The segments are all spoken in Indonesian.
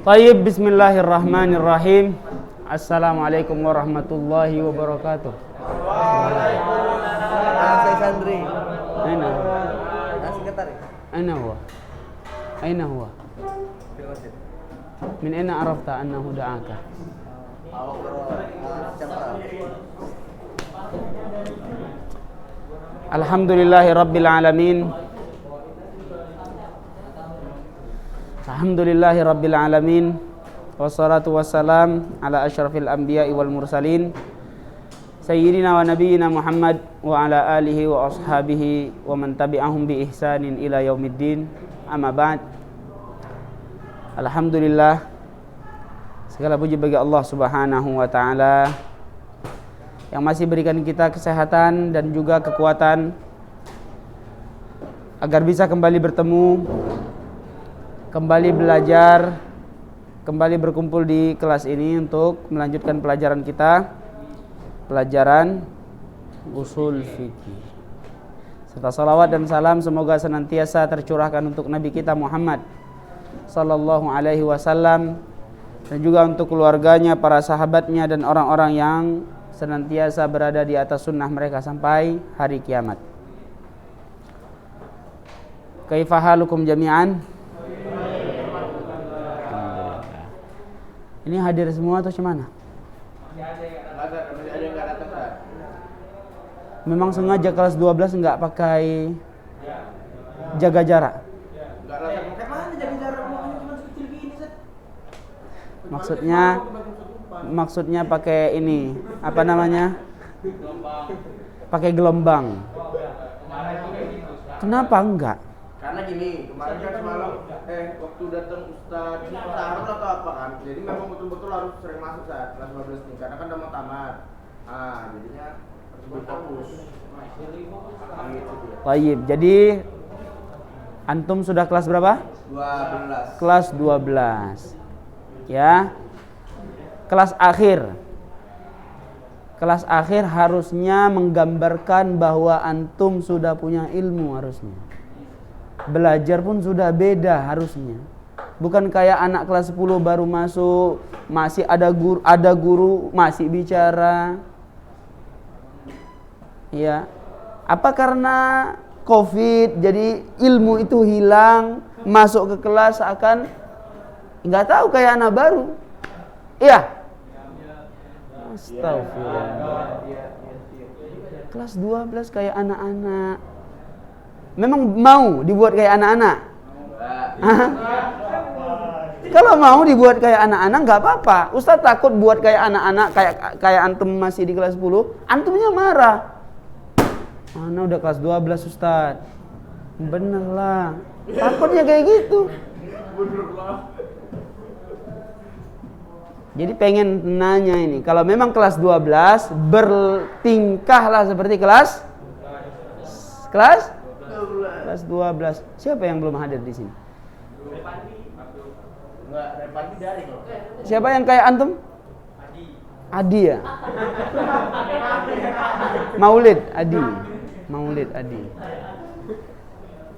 Tayyib, bismillahirrahmanirrahim. Assalamualaikum warahmatullahi wabarakatuh. Waalaikumsalam. Saya Sandri. Aina? Sekretaris. Aina huwa? Aina huwa? Min aina arafta annahu da'aka? Alhamdulillahi rabbil alamin. Alhamdulillahi rabbil alamin. Wassalatu wassalam ala asyrafil anbiya'i wal mursalin sayyidina wa nabiyyina Muhammad wa ala alihi wa ashabihi wa man tabi'ahum bi ihsanin ila yaumiddin. Amma ba'd. Alhamdulillah, segala puji bagi Allah Subhanahu wa taala yang masih berikan kita kesehatan dan juga kekuatan agar bisa kembali bertemu, kembali belajar, kembali berkumpul di kelas ini untuk melanjutkan pelajaran kita, pelajaran usul fikih. Serta salawat dan salam semoga senantiasa tercurahkan untuk Nabi kita Muhammad sallallahu alaihi wasallam dan juga untuk keluarganya, para sahabatnya dan orang-orang yang senantiasa berada di atas sunnah mereka sampai hari kiamat. Kaifa halukum jami'an? Ini hadir semua atau gimana? Memang sengaja kelas 12 enggak pakai jaga jarak? Maksudnya pakai ini, apa namanya? Pakai gelombang. Kenapa enggak? Karena gini, kemarin kan semalam waktu datang Ustaz Sahrul atau apa kan, jadi memang betul-betul harus sering masuk saat kelas 12 nih, karena kan udah mau tamat. Jadinya harus berfokus. Baik, jadi antum sudah kelas berapa? 12. Kelas 12. Ya. Kelas akhir. Kelas akhir harusnya menggambarkan bahwa antum sudah punya ilmu harusnya. Belajar pun sudah beda harusnya. Bukan kayak anak kelas 10 baru masuk, masih ada guru masih bicara. Ya. Apa karena Covid jadi ilmu itu hilang, masuk ke kelas akan enggak tahu kayak anak baru. Iya. Astagfirullah. Kelas 12 kayak anak-anak. Memang mau dibuat kayak anak-anak? Kalau mau dibuat kayak anak-anak nggak apa-apa. Ustaz takut buat kayak anak-anak, kayak antum masih di kelas 10, antumnya marah. Ana udah kelas 12 Ustaz. Bener lah. Takutnya kayak gitu. Jadi pengen nanya ini, kalau memang kelas 12 bertingkahlah seperti kelas 12. Siapa yang belum hadir di sini? Siapa yang kayak antum? Adi ya? Maulid Adi.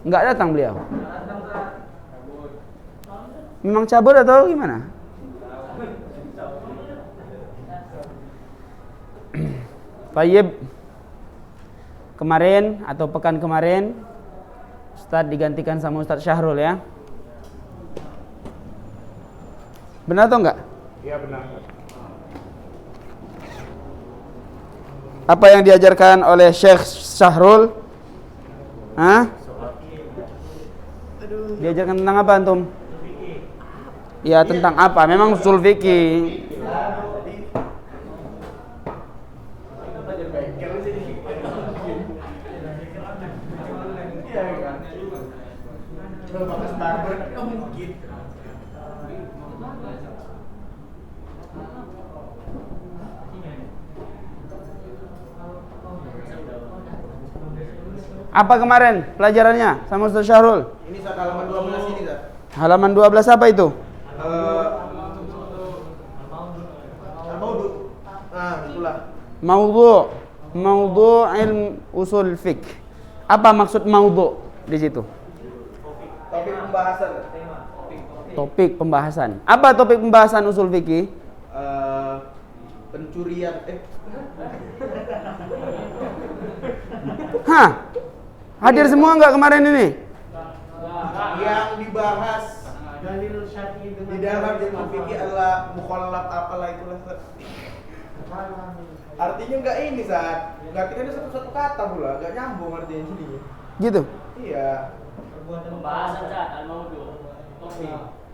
Enggak datang beliau. Memang cabut atau gimana? Tayyib, kemarin atau pekan kemarin Ustadz digantikan sama Ustadz Syahrul ya. Benar atau enggak? Iya benar. Apa yang diajarkan oleh Syekh Syahrul? Diajarkan tentang apa antum? Ya tentang apa? Memang usul fikih. Apa kemarin pelajarannya sama Ustaz Syahrul? Ini saat halaman 12 ini, Ustaz. Halaman 12 apa itu? Al-Maudhu. Itulah. Maudhu ilm usul fiqh. Apa maksud maudhu di situ? Topik pembahasan. Topik pembahasan. Apa topik pembahasan usul fikih? Pencurian. Hah? Hadir semua nggak kemarin ini? Yang dibahas di dalam ilmu fikih adalah mukhallaf apalah itulah. Artinya nggak ini saat nggak kita ada satu kata pula, nggak nyambung artinya sini. Gitu. Iya. Pembahasan saat al-maudu.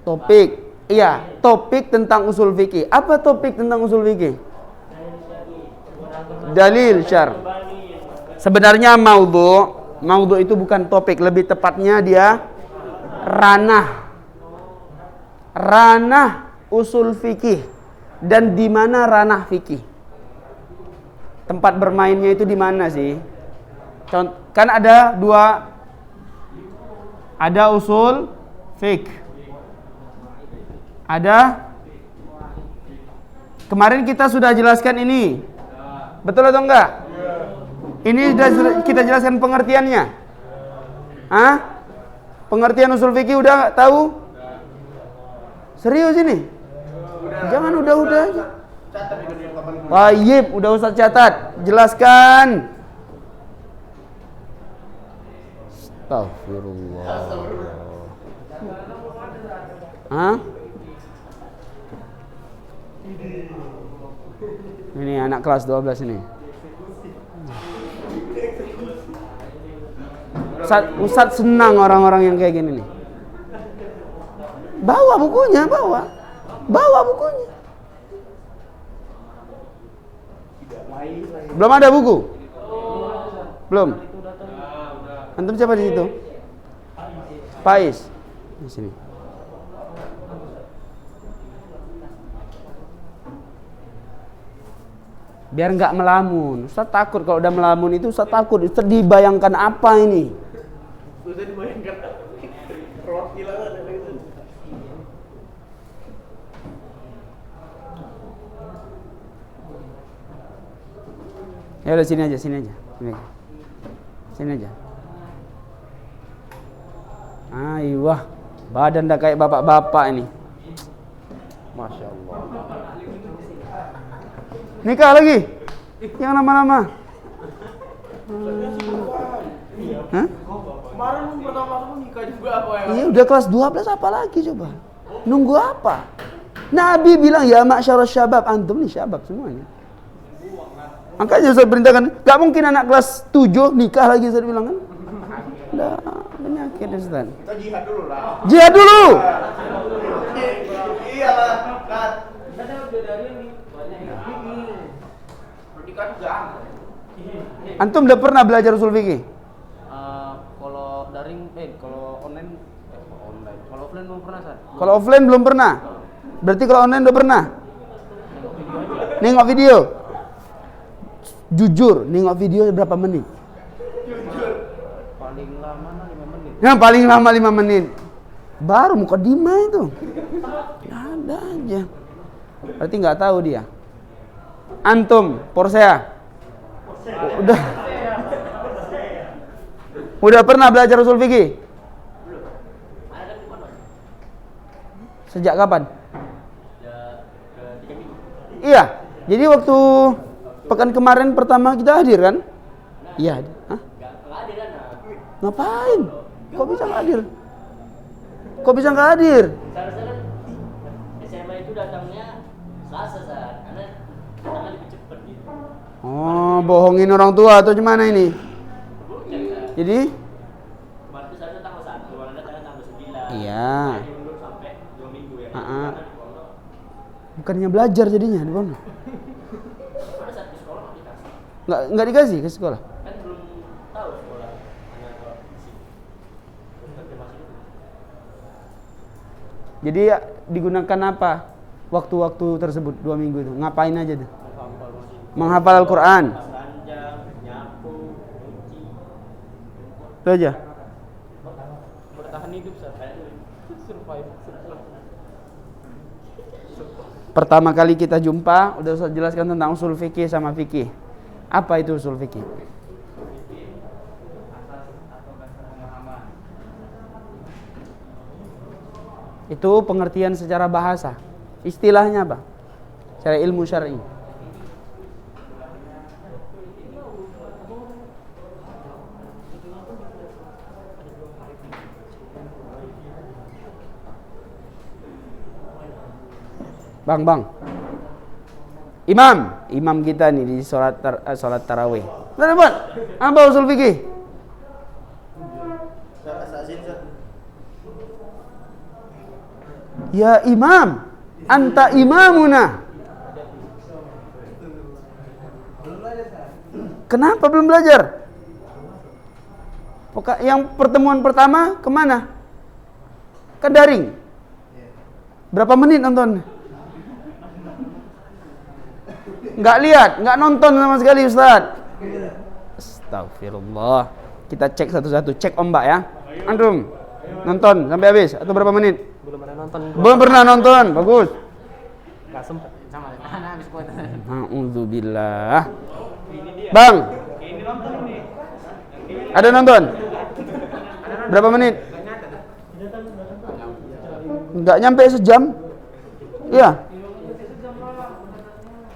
Topik. Iya, topik tentang usul fikih. Apa topik tentang usul fikih? Dalil syar. Sebenarnya maudhu itu bukan topik, lebih tepatnya dia ranah usul fikih. Dan di mana ranah fikih? Tempat bermainnya itu di mana sih? Kan ada dua, ada usul fiqh, ada, kemarin kita sudah jelaskan ini, betul atau enggak? Ini sudah kita jelaskan pengertiannya. Pengertian usul fikih udah tahu? Serius ini? Jangan udah. Catat di video kapan. Baik, udah Ustaz catat. Jelaskan. Astagfirullah. Ini anak kelas 12 ini. Ustaz senang orang-orang yang kayak gini nih. Bawa bukunya, bawa bukunya. Belum ada buku? Belum. Antum siapa di situ? Pais. Di sini. Biar nggak melamun. Ustaz takut kalau udah melamun itu, Ustaz takut. Ustaz dibayangkan apa ini? Ustaz dibayangkan roti lah itu. Ya udah sini aja. Sini aja. Wah, badan dah kayak bapak-bapak ini. Masya Allah. Nikah lagi? Yang lama-lama. Kemarin pertama masuk nikah juga apa ya? Iya, udah kelas 12 apa lagi coba? Nunggu apa? Nabi bilang ya ma'syarus syabab, antum nih syabab semuanya. Makanya saya perintahkan, gak mungkin anak kelas 7 nikah lagi, saya bilang kan. Udah penyakit Ustaz. Kita jihad dulu lah. Jihad dulu. Iyalah, kan. Nikah juga. Antum udah pernah belajar usul fikih? Kalau daring, kalau online. Kalau offline belum pernah, San. Kalau offline belum pernah. Berarti kalau online udah pernah? Nengok video. Jujur, nengok video berapa menit? Paling lama 5 menit. Yang paling lama 5 menit. Baru mukadimah itu. Ada aja. Berarti nggak tahu dia. Antum, Porsea. Udah pernah belajar usul fikih? Sejak kapan? Iya. Jadi waktu pekan kemarin pertama kita hadir kan? Iya. Hah? Ngapain? Kok bisa nggak hadir? Seharusnya kan SMA itu datangnya Selasa, San. Karena datangnya lebih cepat gitu. Oh, bohongin orang tua atau gimana ini? Bukan, San. Jadi? Kemarin itu seharusnya tanggal 1, karena datangnya tanggal 9. Iya. Jadi mundur sampai 2 minggu ya. Bukannya belajar jadinya di mana? Pada saat di sekolah nggak dikasih. Nggak dikasih ke sekolah. Kan belum tahu sekolah hanya ke sini. Jadi digunakan apa waktu-waktu tersebut 2 minggu itu? Ngapain aja tuh? Menghafal Al-Quran. Ranjang, nyapu, nyuci. Itu aja. Bertahan hidup saya survive. Pertama kali kita jumpa, udah Ustaz jelaskan tentang usul fikih sama fikih. Apa itu usul fikih? Itu pengertian secara bahasa. Istilahnya apa? Secara ilmu syar'i. Bang. Imam kita nih di sholat tarawih. Apa usul fikih? Ya imam, anta imamuna. Kenapa belum belajar? Yang pertemuan pertama kemana? Ke daring. Berapa menit nonton? Nggak lihat, nggak nonton sama sekali Ustaz. Astagfirullah. Kita cek satu-satu, cek ombak ya. Antum nonton sampai habis atau berapa menit? Belum pernah nonton. Bagus. Nggak sempet sama mana habis kuat. Alhamdulillah. Bang, ada nonton? Berapa menit? Nggak nyampe sejam? Iya.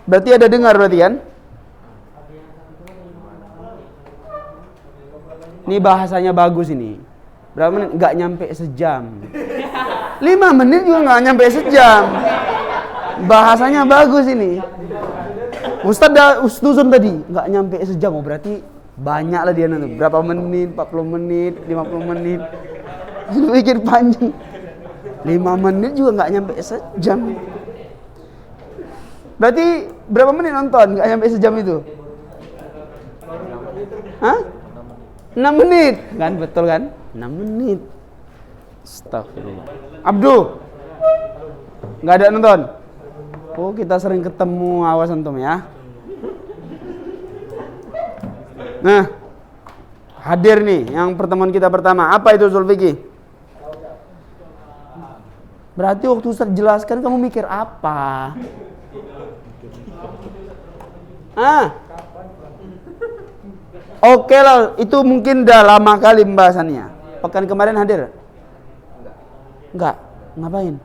Berarti ada dengar berarti kan? Ini bahasanya bagus ini. Berapa menit? Nggak nyampe sejam. 5 menit juga nggak nyampe sejam. Bahasanya bagus ini. Ustazun tadi nggak nyampe sejam. Oh berarti banyak lah dia nanti. Berapa menit? 40 menit, 50 menit. Pikir panjang. 5 menit juga nggak nyampe sejam. Berarti berapa menit nonton? Nggak nyampe sejam itu? Hah? 6 menit. Kan betul kan? 6 menit. Astagfirullah. Abdu. Nggak ada nonton? Oh kita sering ketemu, awas antum ya. Nah, hadir nih yang pertemuan kita pertama. Apa itu usul fikih? Berarti waktu Ustaz jelaskan kamu mikir apa? Oke lah, itu mungkin udah lama kali pembahasannya. Pekan kemarin hadir? Enggak. Ngapain?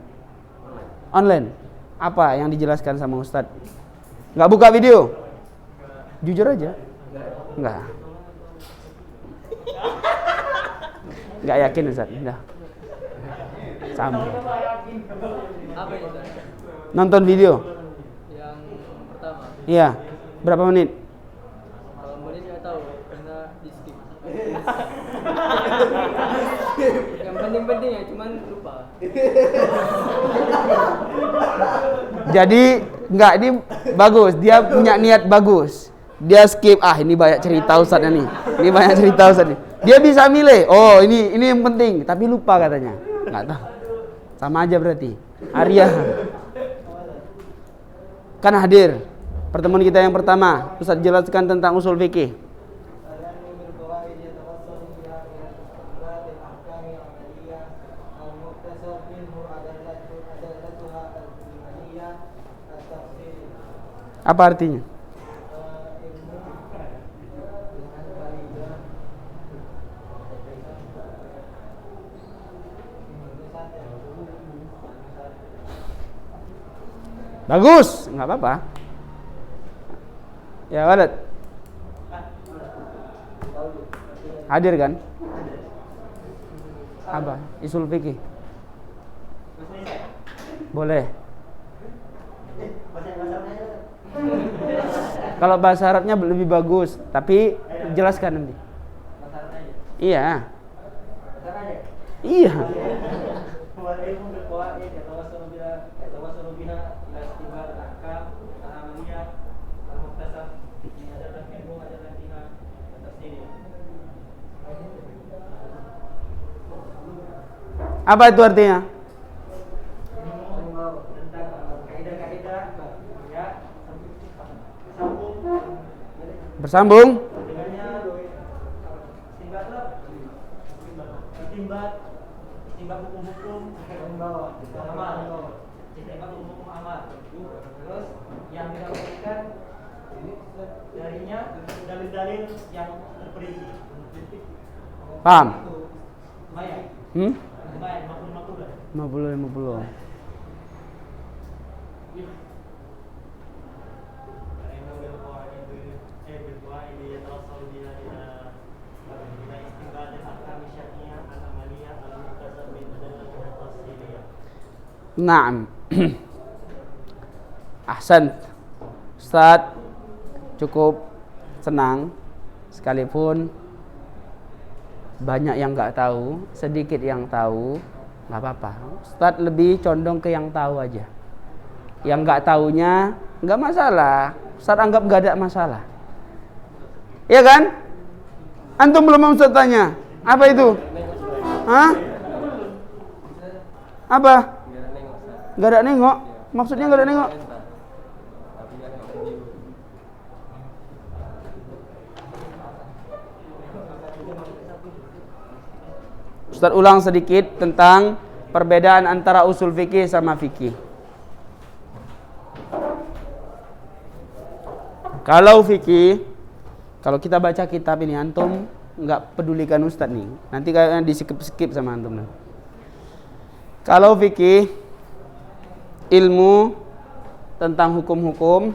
Online. Apa yang dijelaskan sama Ustaz? Enggak buka video? Jujur aja. Enggak. Enggak yakin Ustaz. Udah. Sama. Apa itu? Nonton video? Yang pertama. Iya. Berapa menit? Kalau menit nggak tahu karena di skip. Yang penting-penting ya, cuman lupa. Jadi enggak, ini bagus. Dia punya niat bagus. Dia skip. Ini banyak cerita Ustaznya nih. Ini banyak cerita Ustaz nih. Dia bisa milih. Oh, ini yang penting, tapi lupa katanya. Enggak tahu. Sama aja berarti. Arya kan hadir pertemuan kita yang pertama. Ustaz jelaskan tentang usul fikih. Apa artinya? Bagus, nggak apa-apa. Ya, Walid. Hadir kan? Apa? Usul fikih. Boleh. Kalau bahasa Arabnya lebih bagus, tapi jelaskan nanti. Iya. Iya. Apa itu artinya? Bersambung. Istimbat hukum-hukum amal. Terus yang kita berikan darinya dalil-dalil yang terperinci. Paham? Lumayan. Lumayan, makul-makul. 50. Naam. Ahsan. Ustaz cukup senang sekalipun banyak yang nggak tahu, sedikit yang tahu, nggak apa-apa. Ustaz lebih condong ke yang tahu aja. Yang nggak tahunya nggak masalah. Ustaz anggap nggak ada masalah. Iya kan? Antum belum mau Ustaz tanya. Apa itu? Hah? Apa? Nggak ada nengok. Maksudnya nggak ada nengok? Ustaz ulang sedikit tentang perbedaan antara usul fikih sama fikih. Kalau fikih, kalau kita baca kitab ini antum nggak pedulikan Ustaz nih. Nanti kayaknya di-skip sama antum. Kalau fikih, ilmu tentang hukum-hukum,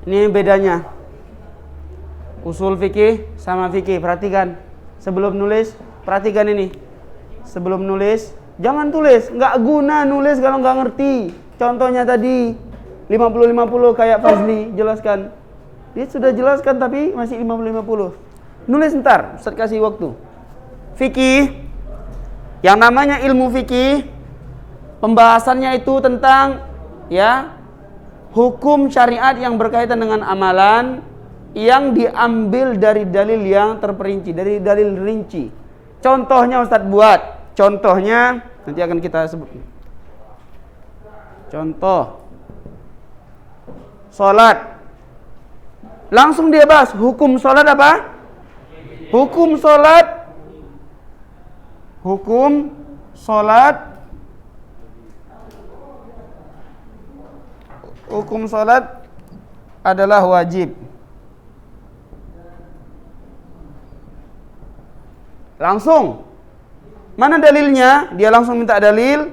ini bedanya usul fikih sama fikih. Perhatikan sebelum nulis, perhatikan ini. Sebelum nulis jangan tulis, nggak guna nulis kalau nggak ngerti. Contohnya tadi 50-50 kayak Fazli jelaskan. Dia sudah jelaskan tapi masih 50-50. Nulis ntar, Ustaz kasih waktu. Fikih, yang namanya ilmu fikih, pembahasannya itu tentang hukum syariat yang berkaitan dengan amalan yang diambil dari dalil yang terperinci, dari dalil rinci. Contohnya Ustaz buat, contohnya nanti akan kita sebut. Contoh salat. Langsung dia bahas hukum salat apa? Hukum salat Hukum sholat adalah wajib. Langsung. Mana dalilnya? Dia langsung minta dalil.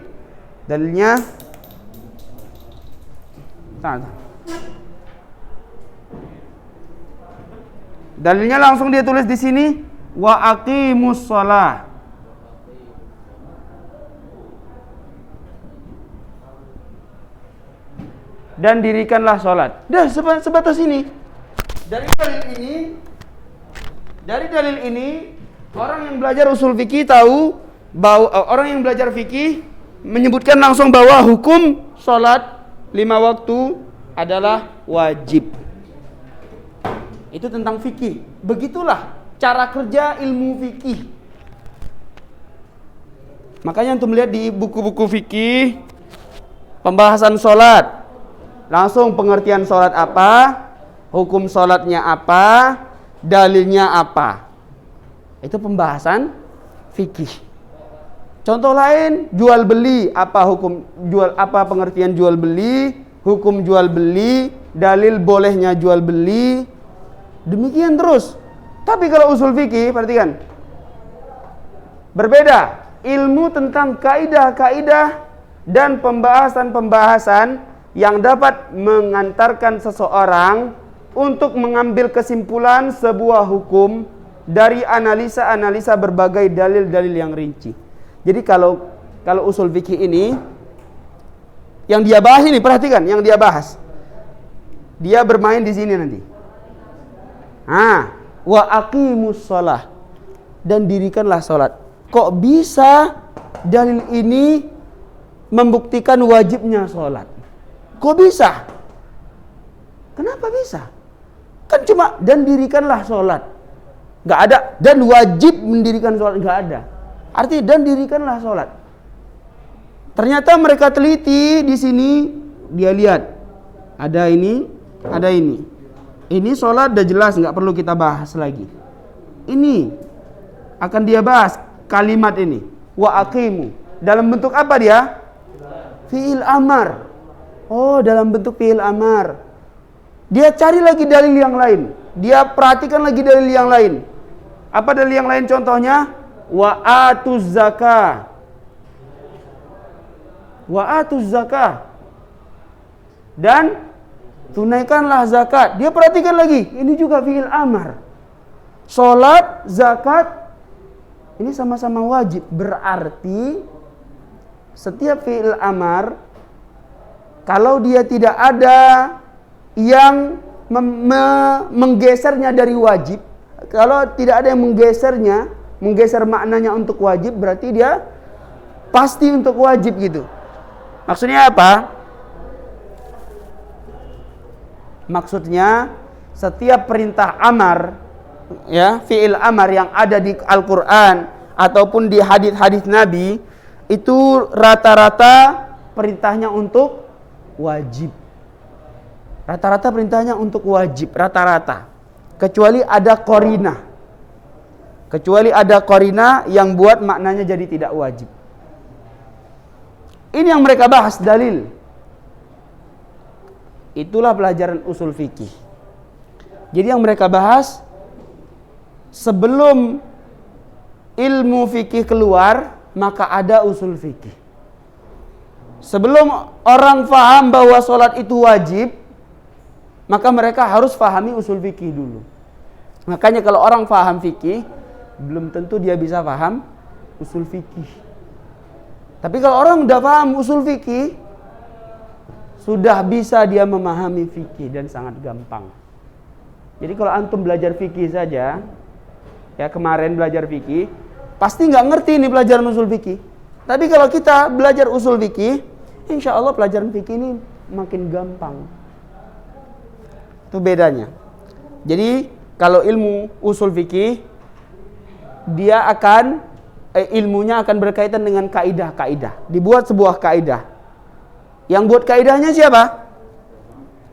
Dalilnya. Dalilnya langsung dia tulis di sini. Wa aqimus shalah. Dan dirikanlah sholat. Dah sebatas ini. Dari dalil ini orang yang belajar usul fikih tahu bahwa orang yang belajar fikih menyebutkan langsung bahwa hukum sholat 5 waktu adalah wajib. Itu tentang fikih. Begitulah cara kerja ilmu fikih. Makanya untuk melihat di buku-buku fikih pembahasan sholat. Langsung pengertian sholat apa, hukum sholatnya apa, dalilnya apa. Itu pembahasan fikih. Contoh lain, jual beli, apa pengertian jual beli, hukum jual beli, dalil bolehnya jual beli. Demikian terus. Tapi kalau usul fikih, perhatikan. Berbeda. Ilmu tentang kaidah-kaidah dan pembahasan-pembahasan yang dapat mengantarkan seseorang untuk mengambil kesimpulan sebuah hukum dari analisa-analisa berbagai dalil-dalil yang rinci. Jadi kalau usul fikih ini yang dia bahas ini, perhatikan yang dia bahas. Dia bermain di sini nanti. Wa aqimus shalah, dan dirikanlah salat. Kok bisa dalil ini membuktikan wajibnya salat? Kok bisa? Kenapa bisa? Kan cuma dan dirikanlah sholat. Gak ada. Dan wajib mendirikan sholat. Gak ada. Artinya dan dirikanlah sholat. Ternyata mereka teliti di sini. Dia lihat. Ada ini. Ada ini. Ini sholat udah jelas. Gak perlu kita bahas lagi. Ini. Akan dia bahas. Kalimat ini. Wa aqimu. Dalam bentuk apa dia? Fi'il amar. Oh, dalam bentuk fi'il amar. Dia cari lagi dalil yang lain. Dia perhatikan lagi dalil yang lain. Apa dalil yang lain contohnya? Wa atuz zakah. Wa atuz zakah. Dan tunaikanlah zakat. Dia perhatikan lagi. Ini juga fi'il amar. Salat, zakat, ini sama-sama wajib. Berarti setiap fi'il amar, kalau dia tidak ada yang menggesernya dari wajib, kalau tidak ada yang menggeser maknanya untuk wajib, berarti dia pasti untuk wajib gitu. Maksudnya apa? Maksudnya setiap perintah amar, ya, fi'il amar yang ada di Al-Quran ataupun di hadis-hadis Nabi, itu rata-rata perintahnya untuk wajib. Rata-rata perintahnya untuk wajib, rata-rata. Kecuali ada qarinah. Kecuali ada qarinah yang buat maknanya jadi tidak wajib. Ini yang mereka bahas, dalil. Itulah pelajaran usul fikih. Jadi yang mereka bahas sebelum ilmu fikih keluar, maka ada usul fikih. Sebelum orang faham bahwa sholat itu wajib, maka mereka harus fahami usul fikih dulu. Makanya kalau orang faham fikih, belum tentu dia bisa faham usul fikih. Tapi kalau orang udah paham usul fikih, sudah bisa dia memahami fikih dan sangat gampang. Jadi kalau antum belajar fikih saja, ya kemarin belajar fikih, pasti nggak ngerti ini pelajaran usul fikih. Tapi kalau kita belajar usul fikih, insya Allah pelajaran fikih ini makin gampang. Itu bedanya. Jadi kalau ilmu usul fikih, dia akan ilmunya akan berkaitan dengan kaidah-kaidah. Dibuat sebuah kaidah. Yang buat kaidahnya siapa?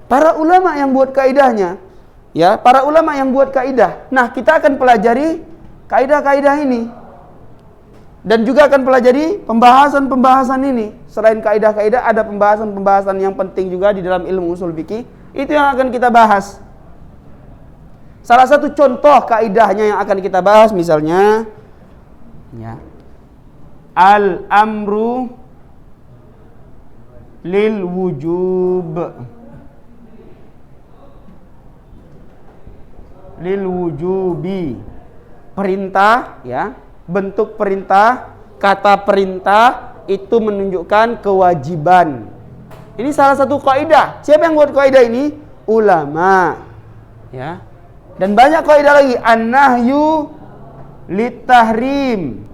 Para ulama yang buat kaidahnya. Ya, para ulama yang buat kaidah. Nah, kita akan pelajari kaidah-kaidah ini. Dan juga akan pelajari pembahasan-pembahasan ini. Selain kaidah-kaidah, ada pembahasan-pembahasan yang penting juga di dalam ilmu usul fikih. Itu yang akan kita bahas. Salah satu contoh kaidahnya yang akan kita bahas misalnya, ya, al-amru lil wujub. Lil wujubi. Perintah, ya. Bentuk perintah, kata perintah itu menunjukkan kewajiban. Ini salah satu kaidah. Siapa yang buat kaidah ini? Ulama. Ya. Dan banyak kaidah lagi. An-nahyu litahrim.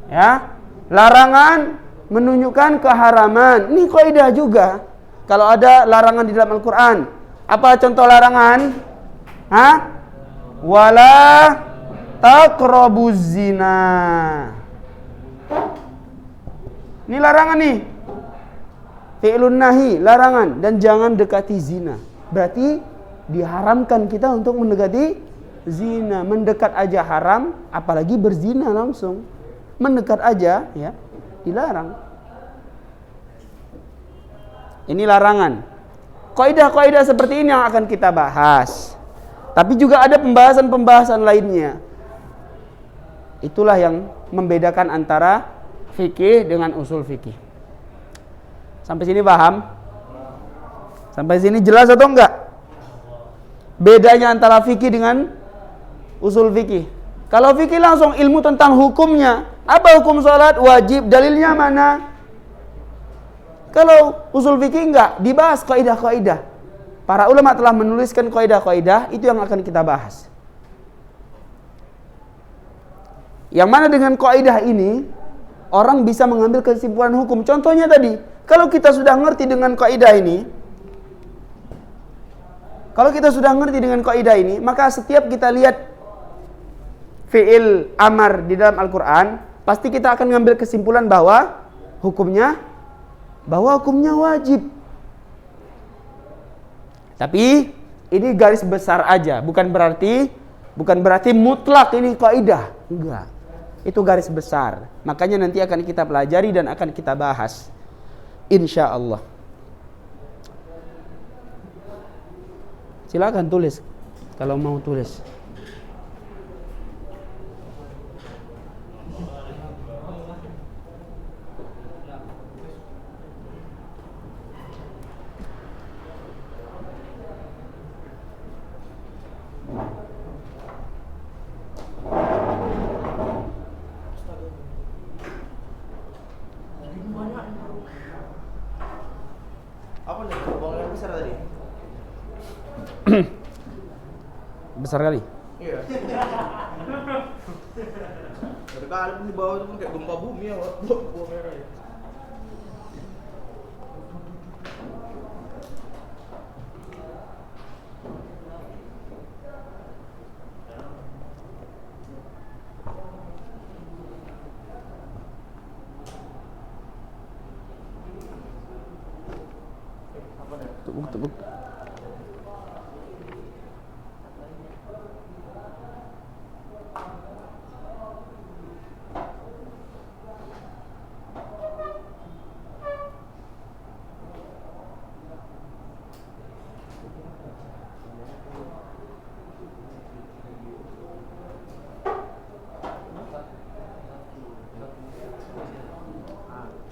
Ya. Larangan menunjukkan keharaman. Ini kaidah juga. Kalau ada larangan di dalam Al-Qur'an, apa contoh larangan? Wala taqrabuz zina. Ini larangan nih. Fi'lun nahi, larangan, dan jangan dekati zina. Berarti diharamkan kita untuk mendekati zina. Mendekat aja haram, apalagi berzina langsung. Mendekat aja ya dilarang. Ini larangan. Kaidah-kaidah seperti ini yang akan kita bahas. Tapi juga ada pembahasan-pembahasan lainnya. Itulah yang membedakan antara fikih dengan usul fikih. Sampai sini paham? Sampai sini jelas atau enggak? Bedanya antara fikih dengan usul fikih. Kalau fikih langsung ilmu tentang hukumnya. Apa hukum sholat? Wajib. Dalilnya mana? Kalau usul fikih enggak, dibahas kaidah-kaidah. Para ulama telah menuliskan kaidah-kaidah, itu yang akan kita bahas. Yang mana dengan kaidah ini, orang bisa mengambil kesimpulan hukum. Contohnya tadi, kalau kita sudah ngerti dengan kaidah ini, maka setiap kita lihat fi'il amar di dalam Al-Quran, pasti kita akan mengambil kesimpulan bahwa hukumnya wajib. Tapi ini garis besar aja, bukan berarti mutlak ini kaidah. Enggak. Itu garis besar. Makanya nanti akan kita pelajari dan akan kita bahas. Insya Allah. Silakan tulis kalau mau tulis. Apa nih? Buang yang besar tadi? Besar kali. Iya. Dari kali di bawah itu kan kayak gempa bumi ya, buang merah ya. Tepuk.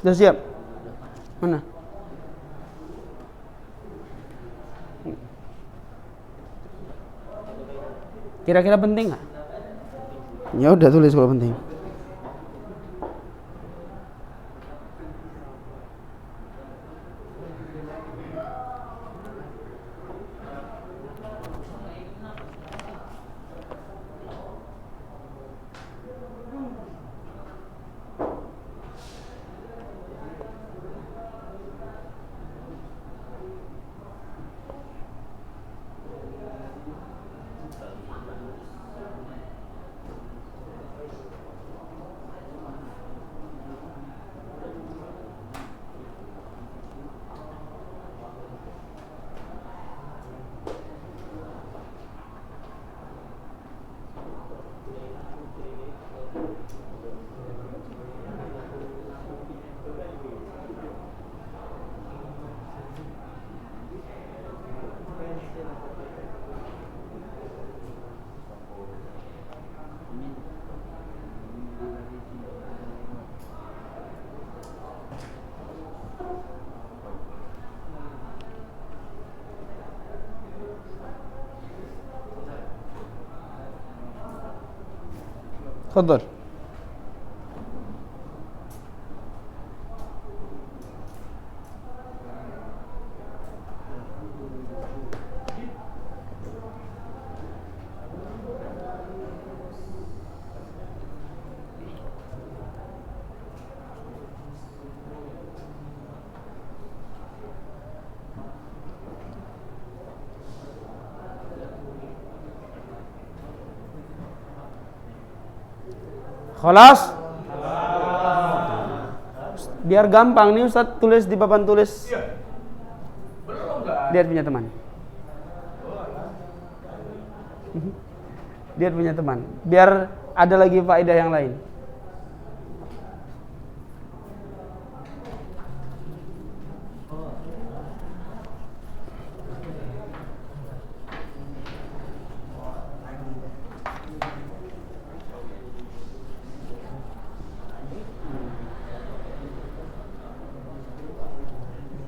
Sudah siap? Mana? Kira-kira penting nggak? Ya udah tulis kalau penting. Tafadhal. Khalas? Biar gampang nih Ustaz tulis di papan tulis. Lihat punya teman. Lihat punya teman. Biar ada lagi faedah yang lain.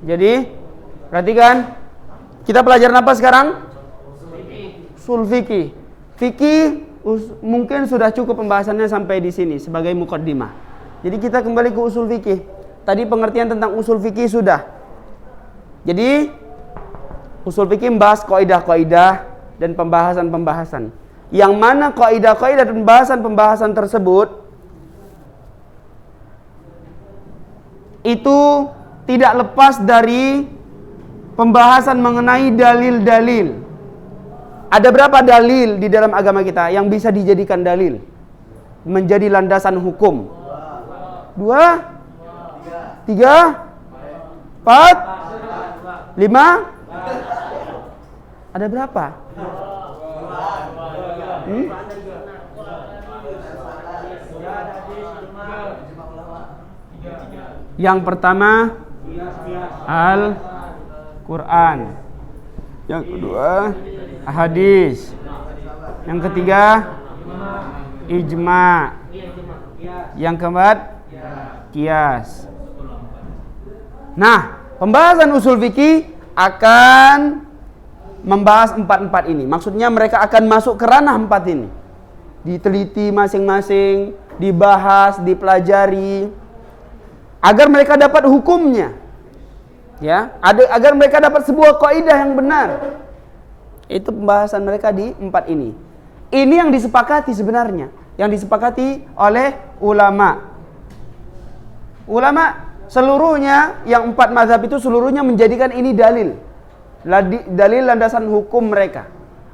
Jadi, perhatikan. Kita pelajaran apa sekarang? Usul fikih. Fikih mungkin sudah cukup pembahasannya sampai di sini sebagai muqaddimah. Jadi kita kembali ke usul fikih. Tadi pengertian tentang usul fikih sudah. Jadi, usul fikih membahas kaidah-kaidah dan pembahasan-pembahasan. Yang mana kaidah-kaidah dan pembahasan-pembahasan tersebut itu tidak lepas dari pembahasan mengenai dalil-dalil. Ada berapa dalil di dalam agama kita yang bisa dijadikan dalil menjadi landasan hukum? 2, 3, 4, 5. Ada berapa? Yang pertama Al-Quran, yang kedua hadis, yang ketiga ijma, yang keempat qiyas. Nah, pembahasan usul fikih akan membahas empat ini. Maksudnya mereka akan masuk ke ranah 4 ini, diteliti masing-masing, dibahas, dipelajari, agar mereka dapat hukumnya. Ya, agar mereka dapat sebuah kaidah yang benar. Itu pembahasan mereka di 4 ini. Ini yang disepakati sebenarnya, yang disepakati oleh ulama. Ulama seluruhnya yang 4 mazhab itu seluruhnya menjadikan ini dalil. Dalil landasan hukum mereka.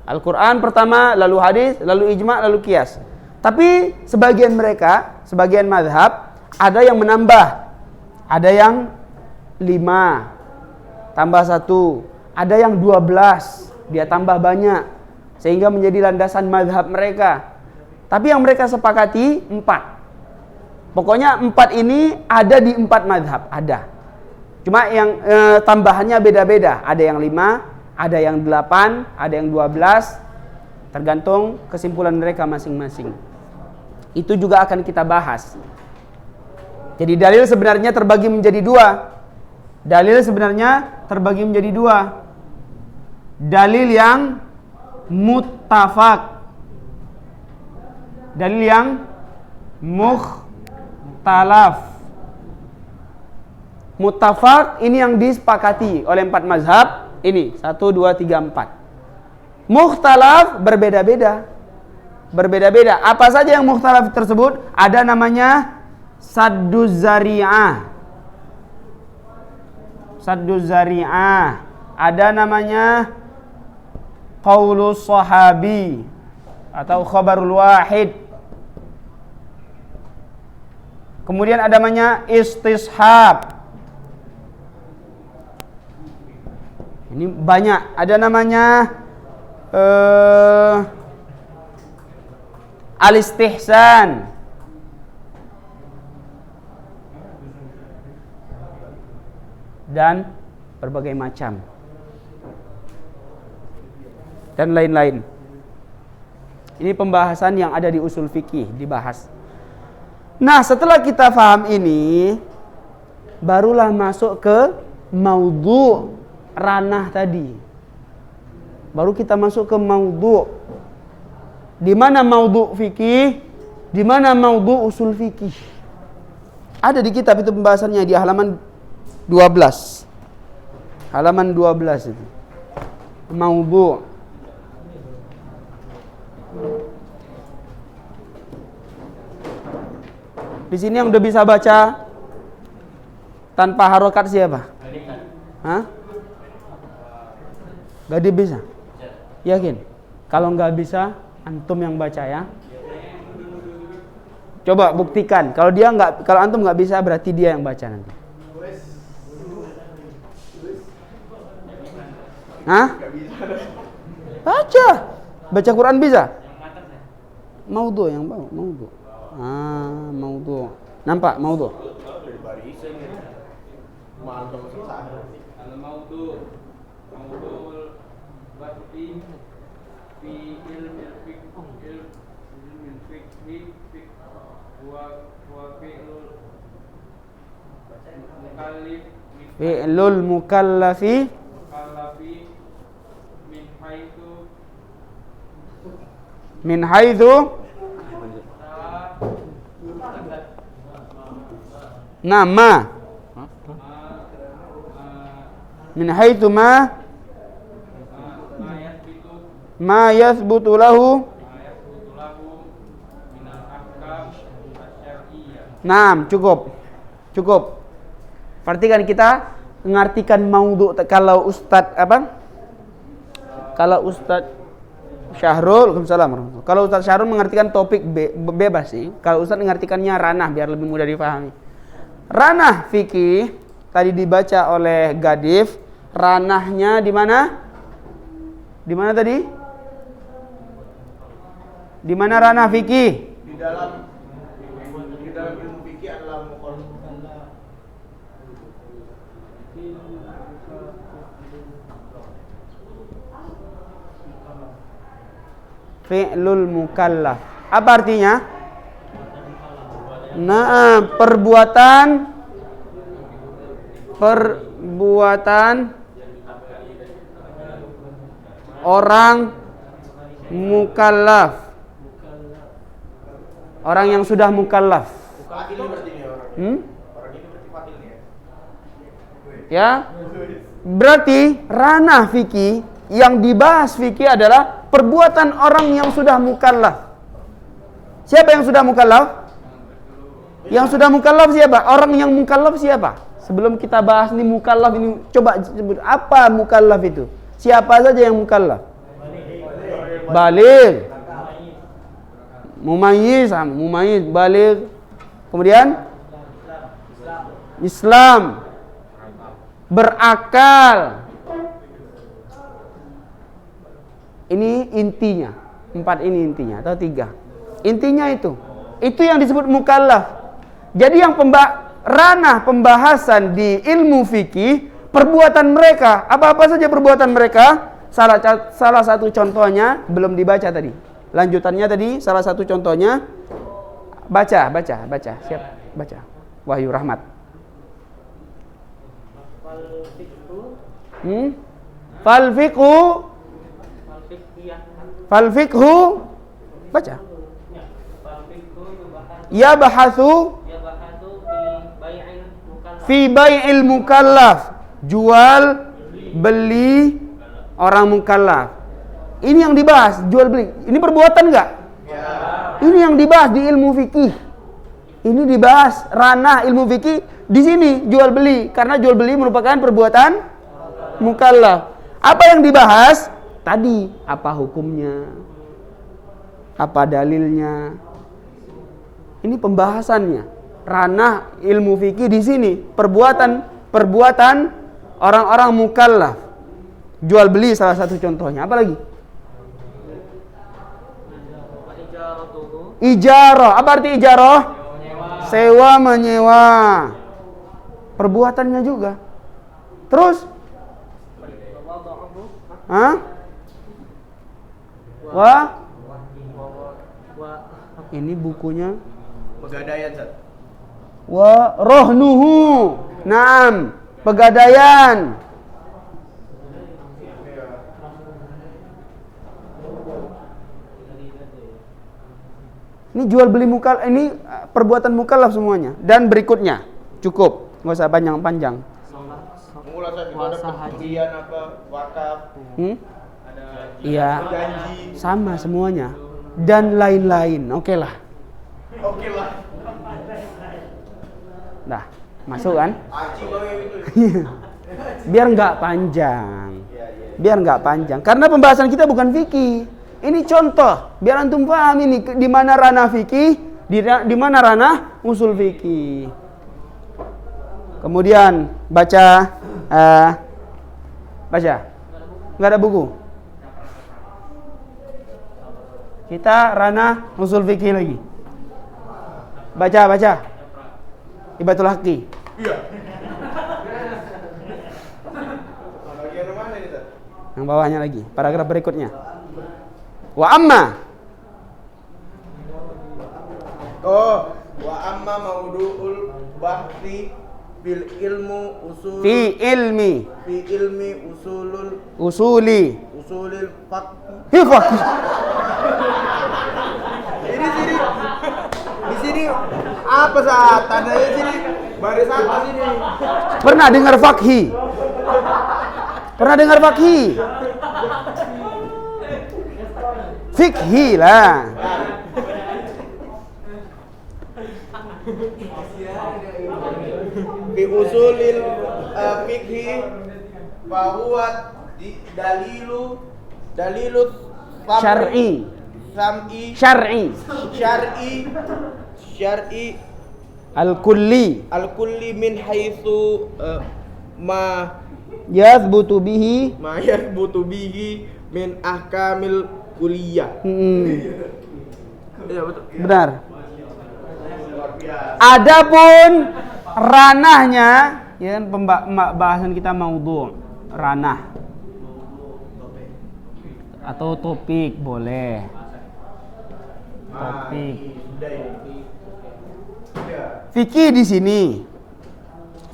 Al-Quran pertama, lalu hadis, lalu ijma, lalu qiyas. Tapi sebagian mereka, sebagian mazhab ada yang menambah. Ada yang 5 tambah 1, ada yang 12, dia tambah banyak, sehingga menjadi landasan mazhab mereka. Tapi yang mereka sepakati 4. Pokoknya 4 ini ada di 4 mazhab, ada. Cuma yang tambahannya beda-beda. Ada yang 5, ada yang 8, ada yang 12, tergantung kesimpulan mereka masing-masing. Itu juga akan kita bahas. Jadi dalil sebenarnya terbagi menjadi 2. Dalil sebenarnya terbagi menjadi 2. Dalil yang muttafaq, dalil yang mukhtalaf. Muttafaq ini yang disepakati oleh 4 mazhab. Ini 1, 2, 3, 4. Mukhtalaf berbeda-beda. Berbeda-beda. Apa saja yang mukhtalaf tersebut? Ada namanya sadduz zari'ah. Sadduz zari'ah. Ada namanya qaulus sahabi atau khabarul wahid. Kemudian ada namanya istishab. Ini banyak. Ada namanya al-istihsan. Dan berbagai macam. Dan lain-lain. Ini pembahasan yang ada di usul fikih dibahas. Nah, setelah kita paham ini, barulah masuk ke maudhu' ranah tadi. Baru kita masuk ke maudhu'. Di mana maudhu' fikih? Di mana maudhu usul fikih? Ada di kitab itu pembahasannya di halaman 12. Halaman 12 itu. Maudhu. Di sini yang udah bisa baca tanpa harokat siapa? Hah? Gak dia bisa? Yakin? Kalau nggak bisa, antum yang baca ya. Coba buktikan. Kalau antum nggak bisa, berarti dia yang baca nanti. Hah? Baca. Baca Quran bisa? Maudhu yang bawah, maudhu. Maudhu. Nampak maudhu? Al-maudhu bahti fi ilmi fiqh wa fi'lul mukallafi min haitsu nama min haitsu ma yathbutu lahu. Naam, cukup. Perhatikan kita mengartikan maudhu. Kalau Ustadz Syahrul, Waalaikumsalam. Kalau Ustadz Syahrul mengartikan topik bebas sih. Kalau Ustadz mengartikannya ranah biar lebih mudah dipahami. Ranah fikih tadi dibaca oleh Gadif. Ranahnya di mana? Di mana tadi? Di mana ranah fikih? Di dalam ilmu fikih adalah mukallaf. Fi'lul mukallaf. Apa artinya? Nah, perbuatan orang mukallaf. Orang yang sudah mukallaf. Fadil berarti ini orang. Orang ini berarti fadil ya. Berarti ranah fikih yang dibahas fikih adalah perbuatan orang yang sudah mukallaf. Siapa yang sudah mukallaf? Yang sudah mukallaf siapa? Orang yang mukallaf siapa? Sebelum kita bahas nih mukallaf ini, coba sebut apa mukallaf itu? Siapa saja yang mukallaf? Baligh. Mumayyiz, baligh. Kemudian Islam. Berakal. Ini intinya. 4 ini intinya atau 3. Intinya itu yang disebut mukallaf. Jadi yang ranah pembahasan di ilmu fikih, perbuatan mereka, apa-apa saja perbuatan mereka. Salah satu contohnya belum dibaca tadi. Lanjutannya tadi salah satu contohnya baca. Siap, baca. Wahyu Rahmat. Fal fiqhu baca. Ya bahathu fi bai'il mukallaf, jual beli orang mukallaf. Ini yang dibahas, jual beli. Ini perbuatan enggak? Ya. Ini yang dibahas di ilmu fikih. Ini dibahas ranah ilmu fikih di sini, jual beli, karena jual beli merupakan perbuatan mukallaf. Apa yang dibahas? Tadi, apa hukumnya? Apa dalilnya? Ini pembahasannya. Ranah ilmu fikih di sini, perbuatan orang-orang mukallaf. Jual beli salah satu contohnya. Apa lagi? Ijarah. Apa arti ijarah? Sewa menyewa. Perbuatannya juga. Terus? Ini bukunya Pegadaian, Zat. Wa rohnuhu. Naam, pegadaian. Ini jual beli ini perbuatan mukallaf semuanya. Dan berikutnya, cukup, nggak usah panjang-panjang. Mengulas itu ada Puasa, haji. perjanjian apa, wakaf, Iya, janji. sama semuanya. Dan lain-lain, oke lah. Oke lah. Nah, masuk kan? Aci banget itu. Biar nggak panjang. Biar nggak panjang. Karena pembahasan kita bukan fikih. Ini contoh, biar antum paham ini di mana ranah fikih, di mana ranah usul fikih. Kemudian baca, nggak ada buku. Kita ranah usul fikih lagi. Baca. Ibatul Haqqi. Iya. Bagian mana ini, Tad? Yang bawahnya lagi, paragraf berikutnya. Wa amma maudu'ul bahthi fil ilmu usul fi ilmi usulul faqh. Hifak. Ini sini. Di sini apa saat tandanya sini? Baris apa sini? Pernah dengar fakhi? Fikhi lah. Fi usulil fikhi bahwa dalilu Syar'i al-kulli min haitsu ma yathbutu bihi min ahkamil kulliyah. Iya betul. Benar. Adapun ranahnya, ya kan pembahasan kita maudhu', ranah atau topik boleh. Topik. Fikih di sini.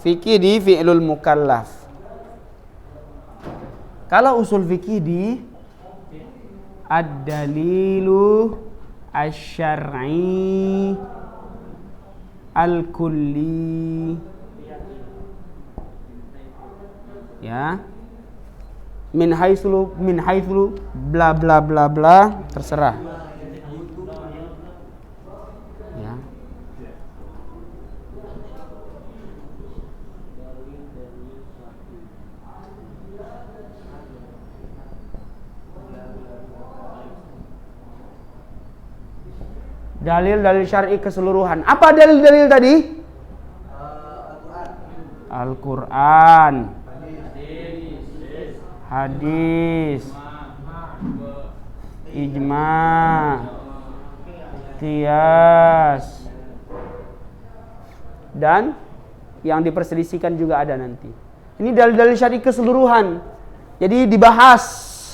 Fikih di fi'lul mukallaf. Kalau usul fikih di ad-dalilu asy-syar'i al-kulli, ya, min haitsu bla bla bla bla, terserah, ya. Dalil-dalil syar'i keseluruhan. Apa dalil-dalil tadi? Al-Quran, hadis, ijma', qiyas, dan yang diperselisihkan juga ada nanti. Ini dalil-dalil syar'i keseluruhan. Jadi dibahas,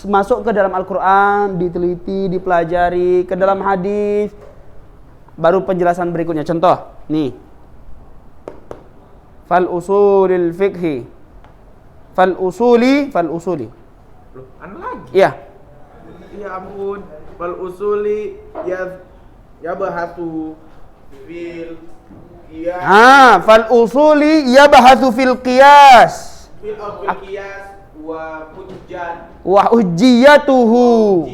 masuk ke dalam Al-Quran, diteliti, dipelajari, ke dalam hadis. Baru penjelasan berikutnya. Contoh, nih. Fal usulil fiqhi. Fal usuli. Loh, lagi. Iya. Ya ampun. Fal usuli ya bahatu fil qiyas. Fal usuli yabahatsu fil qiyas. Fil qiyas Wa hujjiyatuhu.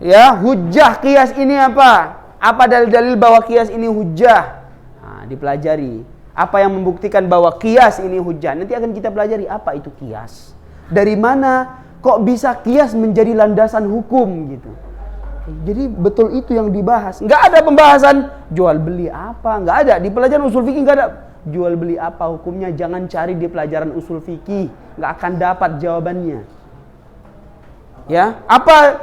Ya, hujjah qiyas ini apa? Apa dalil-dalil bahwa qiyas ini hujjah? Nah, dipelajari. Apa yang membuktikan bahwa qiyas ini hujjah? Nanti akan kita pelajari apa itu qiyas. Dari mana kok bisa qiyas menjadi landasan hukum gitu. Jadi betul itu yang dibahas. Nggak ada pembahasan jual beli apa, nggak ada. Di pelajaran usul fikih nggak ada jual beli apa hukumnya. Jangan cari di pelajaran usul fikih, nggak akan dapat jawabannya. Ya, apa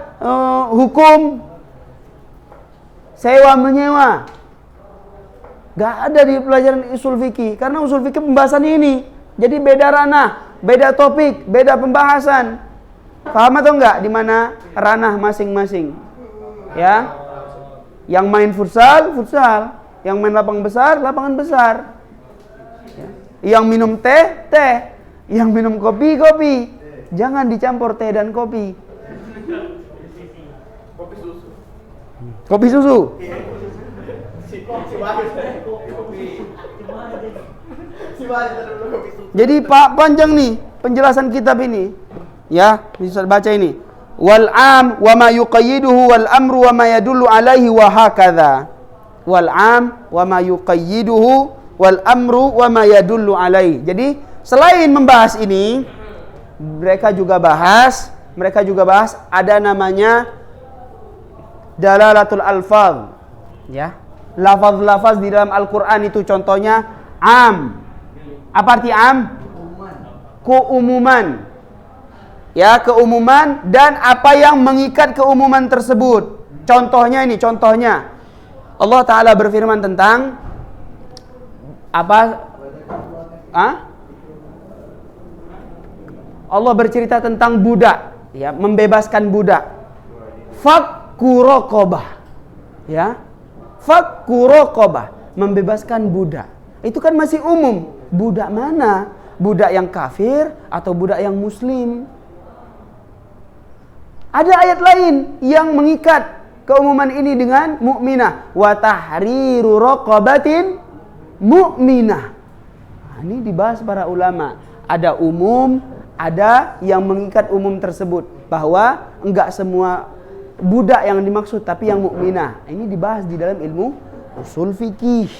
hukum sewa menyewa? Gak ada di pelajaran usul fikih, karena usul fikih pembahasan ini. Jadi beda ranah, beda topik, beda pembahasan. Paham atau enggak di mana ranah masing-masing? Ya. Yang main futsal, yang main lapangan besar. Ya. Yang minum teh, yang minum kopi. Jangan dicampur teh dan kopi. Kopi susu. Si Bagus. Si Bagus dulu kopi. Jadi Pak panjang nih penjelasan kitab ini. Ya, bisa baca ini. Wal am wa ma yuqayyiduhu wal amru wa ma yadullu alaihi wa hakadha. Wal am wa ma yuqayyiduhu wal amru wa ma yadullu alaihi. Jadi selain membahas ini, mereka juga bahas ada namanya dalalatul alfaz. Ya. Lafaz-lafaz di dalam Al-Qur'an itu contohnya am. Apa arti am? Keumuman. Ya, keumuman dan apa yang mengikat keumuman tersebut. Contohnya ini, contohnya Allah Ta'ala berfirman tentang apa? Allah bercerita tentang budak, ya, membebaskan budak. Fakku raqabah. Ya. Fakku raqabah, membebaskan budak. Itu kan masih umum. Budak mana? Budak yang kafir atau budak yang muslim? Ada ayat lain yang mengikat keumuman ini dengan mukminah. Wa tahriru raqabatin mukminah. Nah, ini dibahas para ulama. Ada umum, ada yang mengikat umum tersebut. Bahwa enggak semua budak yang dimaksud, tapi yang mukminah. Ini dibahas di dalam ilmu usul fikih.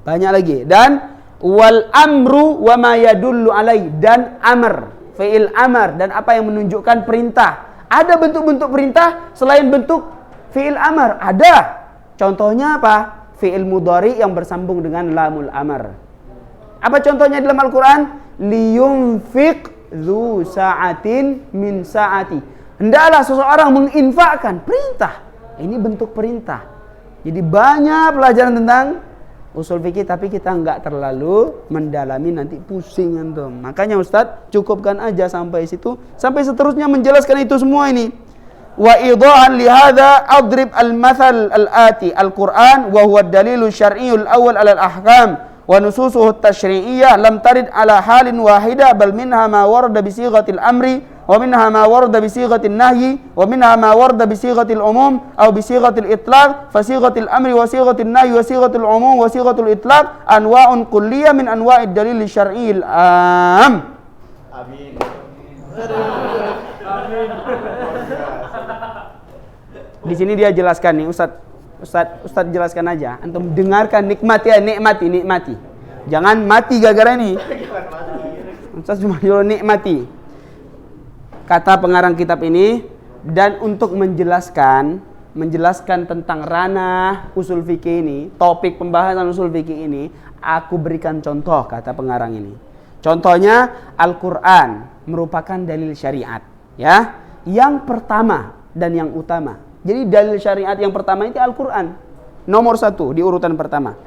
Banyak lagi. Dan wal amru wa ma yadullu alai, dan amr, fi'il amr, dan apa yang menunjukkan perintah. Ada bentuk-bentuk perintah selain bentuk fi'il amr, ada. Contohnya apa? Fi'il mudhari yang bersambung dengan lamul amr. Apa contohnya dalam Al-Quran? Liyunfiq dzu sa'atin min sa'ati. Hendaklah seseorang menginfakkan, perintah. Ini bentuk perintah. Jadi banyak pelajaran tentang usul fikih, tapi kita enggak terlalu mendalami, nanti pusing antum. Makanya Ustadz cukupkan aja sampai situ, sampai seterusnya menjelaskan itu semua ini. Wa idahan li hadza adrib al-mathal al-ati al-Qur'an wa huwa ad-dalilu syar'iyyul awwal 'ala al-ahkam wa nususuhu at-tashri'iyyah lam tarid 'ala halin wahidah bal minha ma warada bi sighatil amri wa minha ma warada bi sighatin nahyi wa minha ma warada bi sighatil umum aw bi sighatil itlaq fa sighatil amri wa sighatin nahyi wa sighatul umum wa sighatul itlaq anwa'un kulliyah min anwa'id dalil syar'iyyil am. Amin. Di sini dia jelaskan nih, Ustadz jelaskan aja. Antum dengarkan, nikmati ya, nikmati. Jangan mati gara-gara ini. Ustadz cuma nyuruh nikmati. Kata pengarang kitab ini, dan untuk menjelaskan tentang ranah usul fikih ini, topik pembahasan usul fikih ini, aku berikan contoh, kata pengarang ini. Contohnya Al-Quran merupakan dalil syariat, ya, yang pertama dan yang utama. Jadi dalil syariat yang pertama itu Al-Quran, nomor 1 di urutan pertama.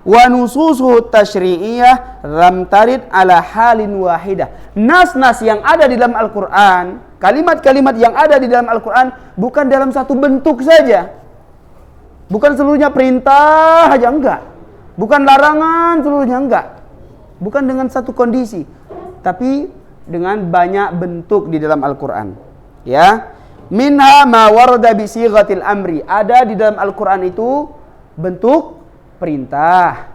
Wa nususuhu tashri'iyyah lam tarid ala halin wahidah. Nas-nas yang ada di dalam Al-Quran, kalimat-kalimat yang ada di dalam Al-Quran bukan dalam satu bentuk saja. Bukan seluruhnya perintah aja, enggak. Bukan larangan seluruhnya, enggak. Bukan dengan satu kondisi, tapi dengan banyak bentuk di dalam Al-Quran. Ya. Minha ma warada bi sighatil amri. Ada di dalam Al-Quran itu bentuk perintah.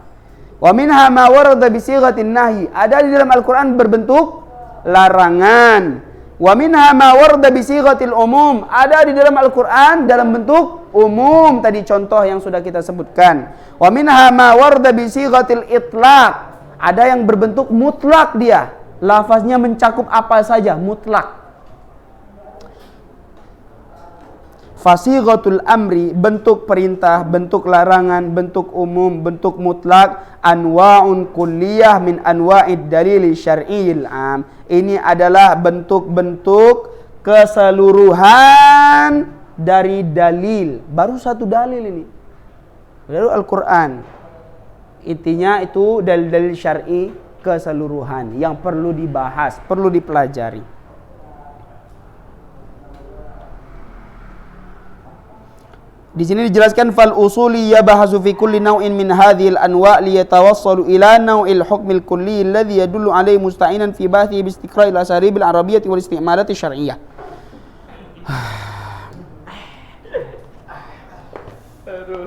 Wa minha ma warada bi sighatin nahyi. Ada di dalam Al-Quran berbentuk larangan. Wa minha ma warada bi sighatil umum. Ada di dalam Al-Quran dalam bentuk umum. Tadi contoh yang sudah kita sebutkan. Wa minha ma warada bi sighatil itlaq. Ada yang berbentuk mutlak dia. Lafaznya mencakup apa saja, mutlak. Fasighatul amri, bentuk perintah, bentuk larangan, bentuk umum, bentuk mutlak. Anwa'un kulliyah min anwa'id dalili syar'iyyil am. Ini adalah bentuk-bentuk keseluruhan dari dalil. Baru satu dalil ini, baru Al-Quran. Intinya itu dalil-dalil syar'i keseluruhan yang perlu dibahas, perlu dipelajari. Di sini dijelaskan fal usuli yabahasu fi kulli naw'in min hadhil anwa' li yatawassalu ila naw'il hukmil kulli alladhi yadullu alayhi musta'inan fi bathi bi istiqra'il asaribil arabiyyah wal isti'malat syar'iyyah. Aduh,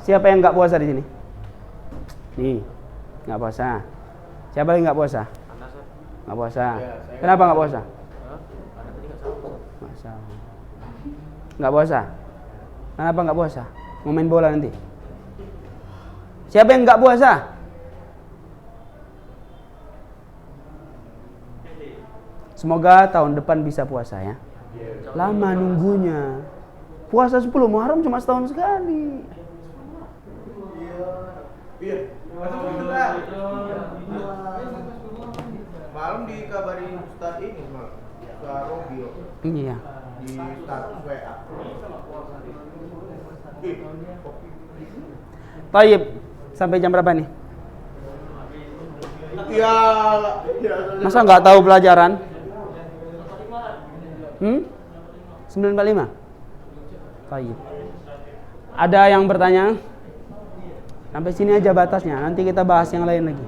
Siapa yang nggak puasa di sini? Nih, nggak puasa. Siapa yang nggak puasa? Nggak puasa. Kenapa nggak puasa? Nggak puasa. Kenapa nggak puasa? Mau main bola nanti. Siapa yang nggak puasa? Semoga tahun depan bisa puasa ya. Lama nunggunya. Puasa 10 Muharram cuma setahun sekali. Iya. Malam dikabarin Ustaz ini malam. Ustaz Robio Iya. di status WA. Taib. Sampai jam berapa nih? Iya. Masa nggak tahu pelajaran? 9:45. Taib. Ada yang bertanya? Sampai sini aja batasnya. Nanti kita bahas yang lain lagi.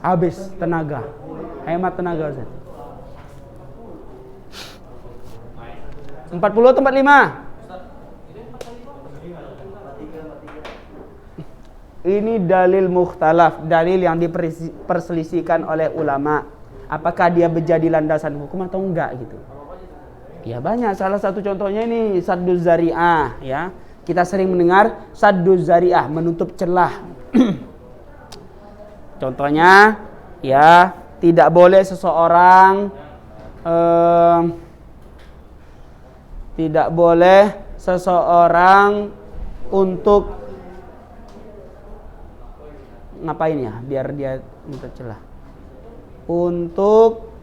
Habis tenaga. Hemat tenaga, Ustaz. 40 atau 45? Ini dalil mukhtalaf, dalil yang diperselisihkan oleh ulama. Apakah dia menjadi landasan hukum atau enggak gitu. Ya banyak, salah satu contohnya ini sadduz zari'ah ya. Kita sering mendengar sadduz zari'ah, menutup celah. Contohnya ya, tidak boleh seseorang untuk ngapain ya biar dia menutup celah. Untuk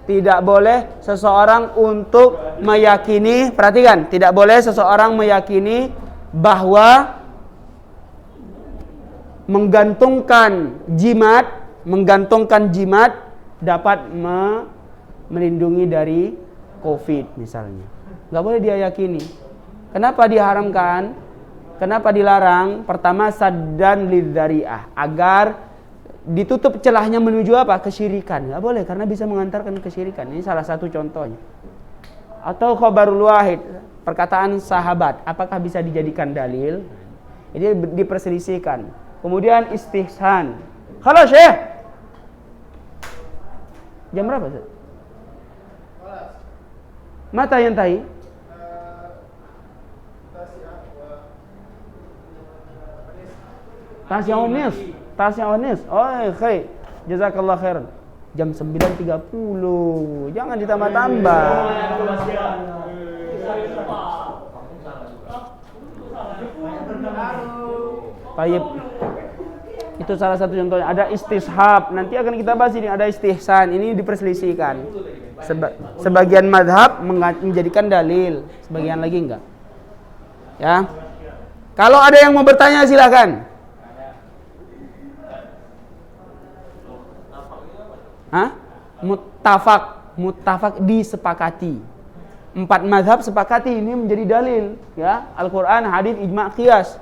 tidak boleh seseorang untuk meyakini, perhatikan, tidak boleh seseorang meyakini bahwa menggantungkan jimat dapat melindungi dari COVID misalnya. Nggak boleh dia yakini. Kenapa diharamkan? Kenapa dilarang? Pertama, saddan lidzari'ah, agar ditutup celahnya menuju apa? Kesyirikan. Nggak boleh, karena bisa mengantarkan kesyirikan. Ini salah satu contohnya. Atau khabarul wahid, perkataan sahabat, apakah bisa dijadikan dalil? Ini diperselisihkan. Kemudian istihsan. Halo Syekh. Jam berapa, Ustaz? Mata yang tahi? Tasya Onis. Oh, khair. Jazakallah khairan. Jam 9.30. Jangan ditambah-tambah. Baik. Itu salah satu contohnya. Ada istishab. Nanti akan kita bahas ini. Ada istihsan. Ini diperselisihkan. Sebagian madhab menjadikan dalil. Sebagian lagi enggak. Ya. Kalau ada yang mau bertanya silakan. Hah? Muttafaq disepakati. 4 mazhab sepakati ini menjadi dalil, ya. Al-Qur'an, hadis, ijma', qiyas.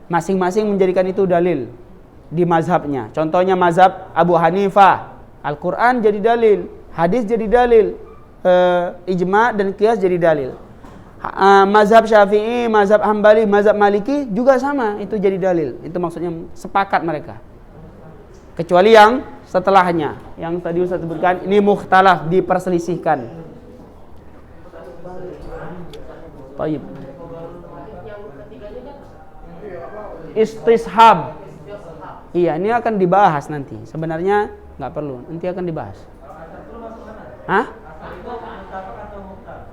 Masing-masing menjadikan itu dalil di mazhabnya. Contohnya mazhab Abu Hanifah, Al-Qur'an jadi dalil, hadis jadi dalil, ijma' dan qiyas jadi dalil. Mazhab Syafi'i, mazhab Hambali, mazhab Maliki juga sama, itu jadi dalil. Itu maksudnya sepakat mereka. Kecuali yang setelahnya, yang tadi Ustaz sebutkan, ini mukhtalaf, diperselisihkan. Baik. Istishab. Iya, ini akan dibahas nanti. Sebenarnya nggak perlu, nanti akan dibahas. Hah?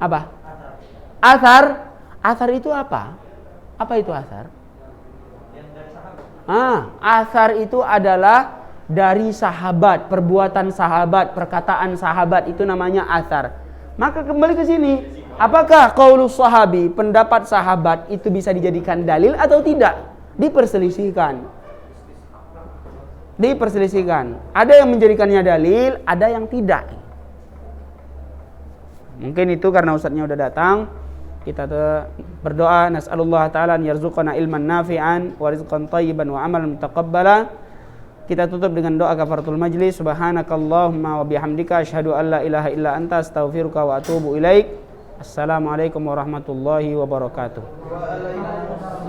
Apa? Athar. Athar itu apa? Apa itu athar? Athar itu adalah dari sahabat, perbuatan sahabat, perkataan sahabat, itu namanya athar. Maka kembali ke sini, apakah qaulus sahabi, pendapat sahabat itu bisa dijadikan dalil atau tidak? Diperselisihkan. Ada yang menjadikannya dalil, ada yang tidak. Mungkin itu karena ustadznya udah datang. Kita berdoa, nas'alullah ta'ala an yarzuqana ilman nafi'an wa rizqan thayyiban wa amalan mutaqabbala. Kita tutup dengan doa kafaratul majlis. Subhanakallahumma wa bihamdika asyhadu an la ilaha illa anta astaghfiruka wa atubu ilaik. Assalamualaikum warahmatullahi wabarakatuh. Waalaikumsalam.